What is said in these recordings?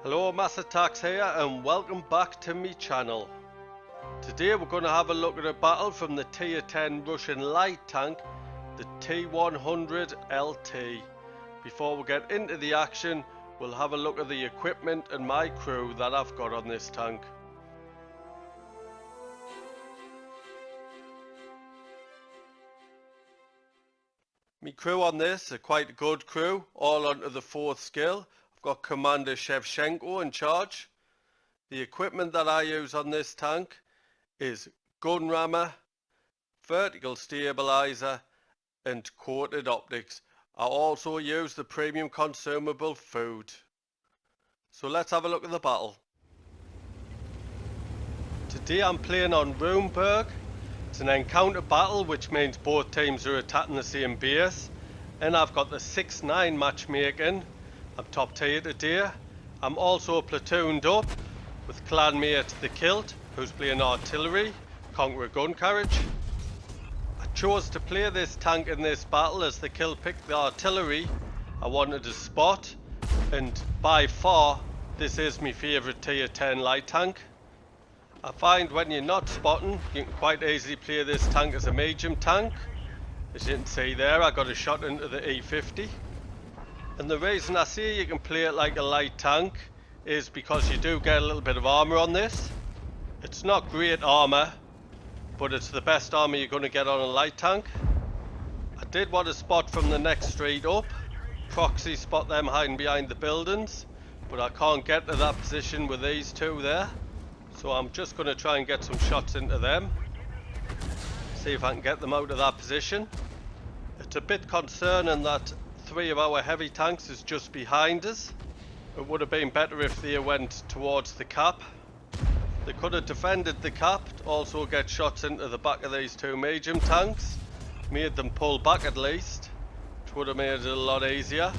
Hello, Mass Attacks here and welcome back to me channel. Today we're going to have a look at a battle from the Tier 10 Russian light tank, the T-100 LT. Before we get into the action, we'll have a look at the equipment and my crew that I've got on this tank. My crew on this are quite a good crew, all onto the 4th skill. I've got Commander Shevchenko in charge. The equipment that I use on this tank is gun rammer, vertical stabilizer and coated optics. I also use the premium consumable food. So let's have a look at the battle. Today I'm playing on Runeberg. It's an encounter battle, which means both teams are attacking the same base. And I've got the 6-9 matchmaking. I'm top tier today. I'm also platooned up with clanmate the Kilt, who's playing artillery, conqueror gun carriage. I chose to play this tank in this battle as the Kilt picked the artillery I wanted to spot, and by far this is my favourite tier 10 light tank. I find when you're not spotting, you can quite easily play this tank as a medium tank. As you can see there, I got a shot into the E50. And the reason I say you can play it like a light tank is because you do get a little bit of armour on this. It's not great armour, but it's the best armour you're going to get on a light tank. I did want to spot from the next street up, proxy spot them hiding behind the buildings, but I can't get to that position with these two there. So I'm just going to try and get some shots into them. See if I can get them out of that position. It's a bit concerning that 3 of our heavy tanks is just behind us. It would have been better if they went towards the cap. They could have defended the cap, also get shots into the back of these 2 medium tanks. Made them pull back at least, which would have made it a lot easier.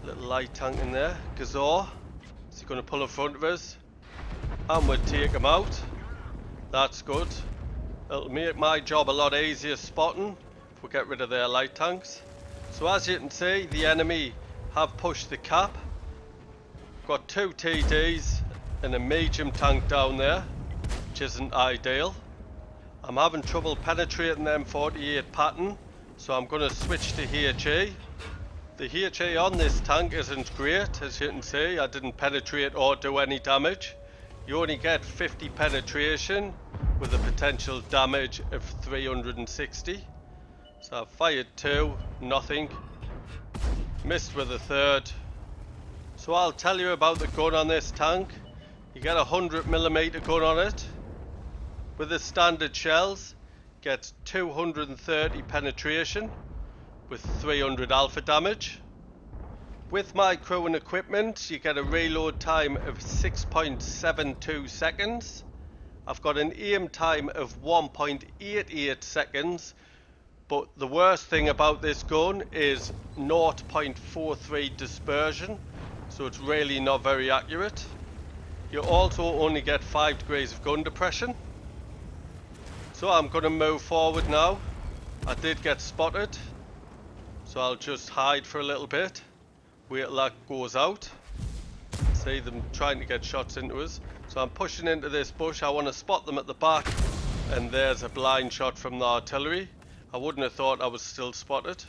Little light tank in there. Gazor. Is he going to pull in front of us? And we'll take him out. That's good. It'll make my job a lot easier spotting if we get rid of their light tanks. So as you can see, the enemy have pushed the cap. Got 2 TDs and a medium tank down there, which isn't ideal. I'm having trouble penetrating them 48 pattern, so I'm going to switch to HE. The HE on this tank isn't great, as you can see. I didn't penetrate or do any damage. You only get 50 penetration with a potential damage of 360. So I've fired 2, nothing. Missed with a 3rd. So I'll tell you about the gun on this tank. You get a 100mm gun on it. With the standard shells, gets 230 penetration with 300 alpha damage. With my crew and equipment, you get a reload time of 6.72 seconds. I've got an aim time of 1.88 seconds, but the worst thing about this gun is 0.43 dispersion, so it's really not very accurate. You also only get 5 degrees of gun depression. So I'm going to move forward now. I did get spotted, so I'll just hide for a little bit. Wait till that goes out. See them trying to get shots into us. So I'm pushing into this bush. I want to spot them at the back. And there's a blind shot from the artillery. I wouldn't have thought I was still spotted.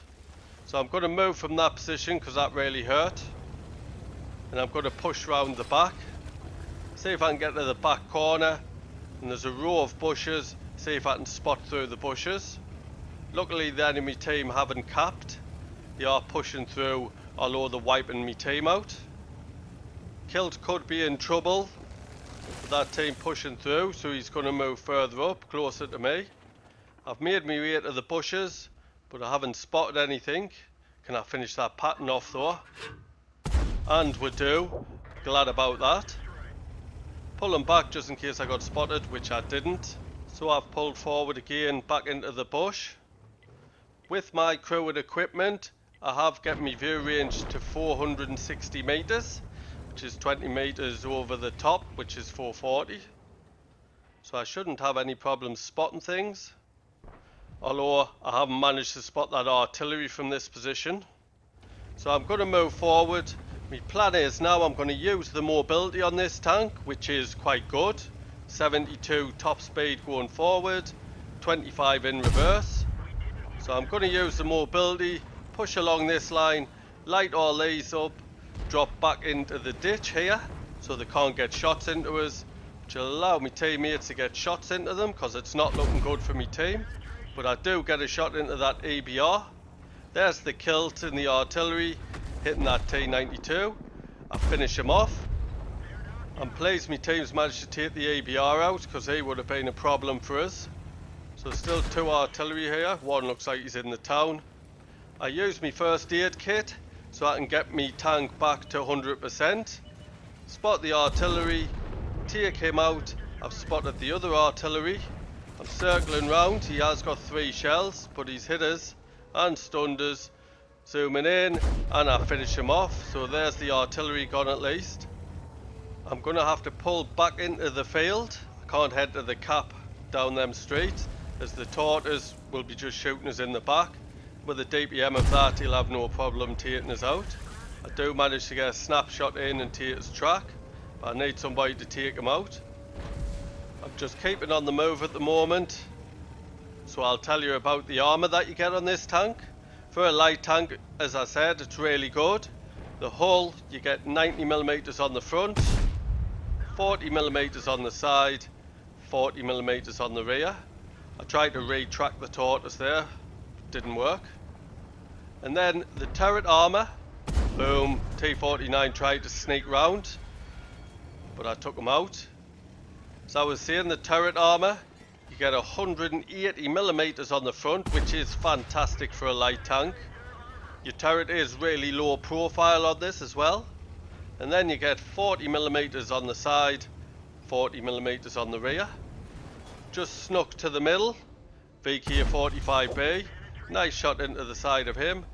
So I'm going to move from that position because that really hurt. And I'm going to push round the back. See if I can get to the back corner. And there's a row of bushes. See if I can spot through the bushes. Luckily the enemy team haven't capped. They are pushing through, although they're wiping me team out. Kilt could be in trouble with that team pushing through, so he's going to move further up, closer to me. I've made my way to the bushes, but I haven't spotted anything. Can I finish that pattern off though? And we do. Glad about that. Pulling back just in case I got spotted, which I didn't. So I've pulled forward again back into the bush. With my crew and equipment, I have get my view range to 460 meters, which is 20 meters over the top, which is 440. So I shouldn't have any problems spotting things. Although I haven't managed to spot that artillery from this position. So I'm going to move forward. My plan is now I'm going to use the mobility on this tank, which is quite good. 72 top speed going forward, 25 in reverse. So I'm going to use the mobility, push along this line, light all these up, drop back into the ditch here so they can't get shots into us, which will allow my teammates to get shots into them because it's not looking good for my team. But I do get a shot into that EBR. There's the kilt and the artillery hitting that T-92. I finish him off. I'm pleased my team's managed to take the EBR out because he would have been a problem for us. So still 2 artillery here. One looks like he's in the town. I use my first aid kit so I can get me tank back to 100%. Spot the artillery, take him out. I've spotted the other artillery. I'm circling round. He has got 3 shells, but he's hit us and stunned us. Zooming in, and I finish him off. So there's the artillery gone at least. I'm going to have to pull back into the field. I can't head to the cap down them streets, as the tortoise will be just shooting us in the back. With the DPM of that, he'll have no problem taking us out. I do manage to get a snapshot in and take his track, but I need somebody to take him out. I'm just keeping on the move at the moment, so I'll tell you about the armour that you get on this tank. For a light tank, as I said, it's really good. The hull, you get 90mm on the front, 40mm on the side, 40mm on the rear. I tried to retract the tortoise there, didn't work. And then the turret armour, boom, T-49 tried to sneak round, but I took him out. So I was saying, the turret armour, you get 180mm on the front, which is fantastic for a light tank. Your turret is really low profile on this as well. And then you get 40mm on the side, 40mm on the rear. Just snuck to the middle, VK45B, nice shot into the side of him.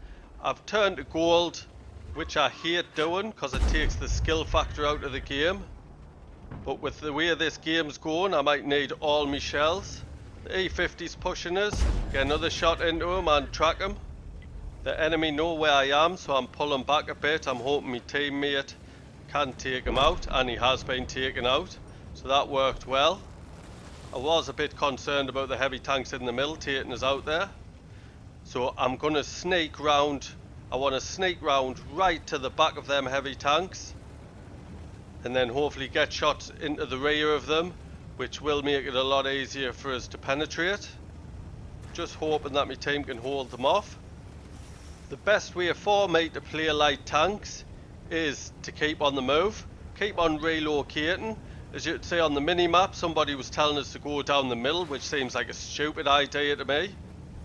I've turned to gold, which I hate doing because it takes the skill factor out of the game. But with the way this game's going, I might need all my shells. The E50's pushing us, get another shot into him and track him. The enemy know where I am, so I'm pulling back a bit. I'm hoping my teammate can take him out, and he has been taken out, so that worked well. I was a bit concerned about the heavy tanks in the middle taking us out there, so I'm going to sneak round. I want to sneak round right to the back of them heavy tanks, and then hopefully get shots into the rear of them, which will make it a lot easier for us to penetrate. Just hoping that my team can hold them off. The best way for me to play light tanks is to keep on the move, keep on relocating. As you can see on the mini-map, somebody was telling us to go down the middle, which seems like a stupid idea to me.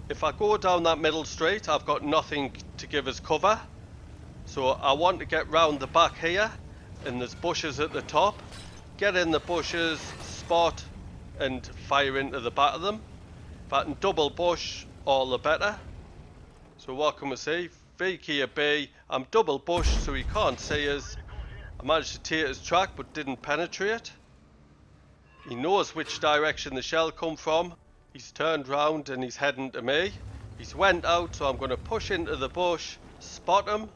If I go down that middle street, I've got nothing to give us cover. So I want to get round the back here, and there's bushes at the top. Get in the bushes, spot, and fire into the back of them. If I can double bush, all the better. So what can we see? VK I'm double bushed so he can't see us. I managed to take his track but didn't penetrate. He knows which direction the shell come from. He's turned round and he's heading to me. He's went out, so I'm going to push into the bush, spot him.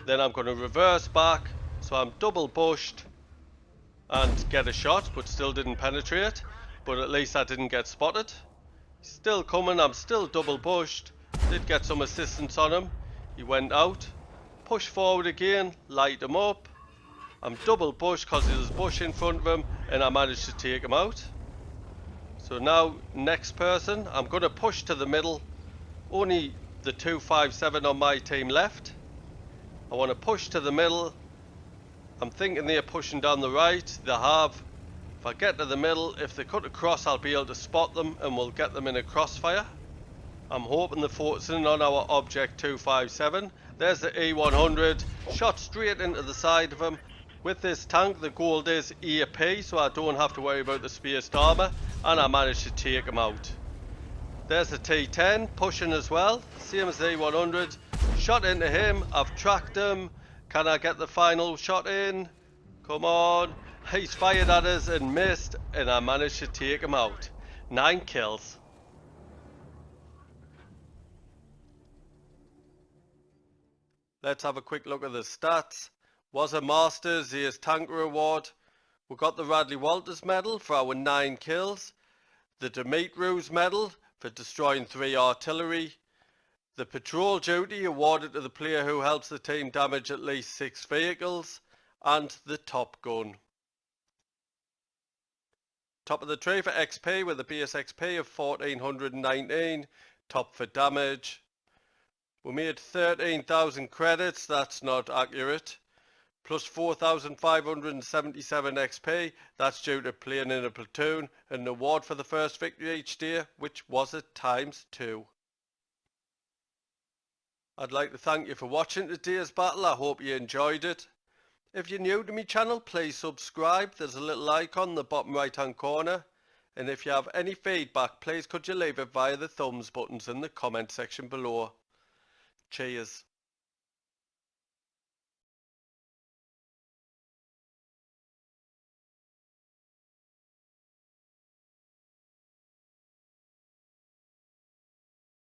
Then I'm going to reverse back, so I'm double bushed and get a shot, but still didn't penetrate. But at least I didn't get spotted. He's still coming, I'm still double bushed. Did get some assistance on him. He went out. Push forward again, light him up. I'm double bushed because there's a bush in front of him, and I managed to take him out. So now, next person, I'm going to push to the middle. Only the 257 on my team left. I want to push to the middle. I'm thinking they're pushing down the right. They have. If I get to the middle, if they cut across, I'll be able to spot them and we'll get them in a crossfire. I'm hoping they're focusing on our object 257. There's the E-100, shot straight into the side of him. With this tank, the gold is AP, so I don't have to worry about the spaced armour, and I managed to take him out. There's the T-10, pushing as well, same as the E-100. Shot into him, I've tracked him. Can I get the final shot in? Come on. He's fired at us and missed, and I managed to take him out. 9 kills. Let's have a quick look at the stats. Was a Masters, Zeus Tanker Award. We got the Radley Walters medal for our 9 kills. The Dimitri's medal for destroying 3 artillery. The patrol duty awarded to the player who helps the team damage at least 6 vehicles. And the Top Gun. Top of the tree for XP with a base XP of 1419. Top for damage. We made 13,000 credits, that's not accurate. Plus 4,577 XP, that's due to playing in a platoon, and an award for the first victory each day, which was at ×2. I'd like to thank you for watching today's battle. I hope you enjoyed it. If you're new to my channel, please subscribe. There's a little icon in the bottom right hand corner. And if you have any feedback, please could you leave it via the thumbs buttons in the comment section below. Cheers.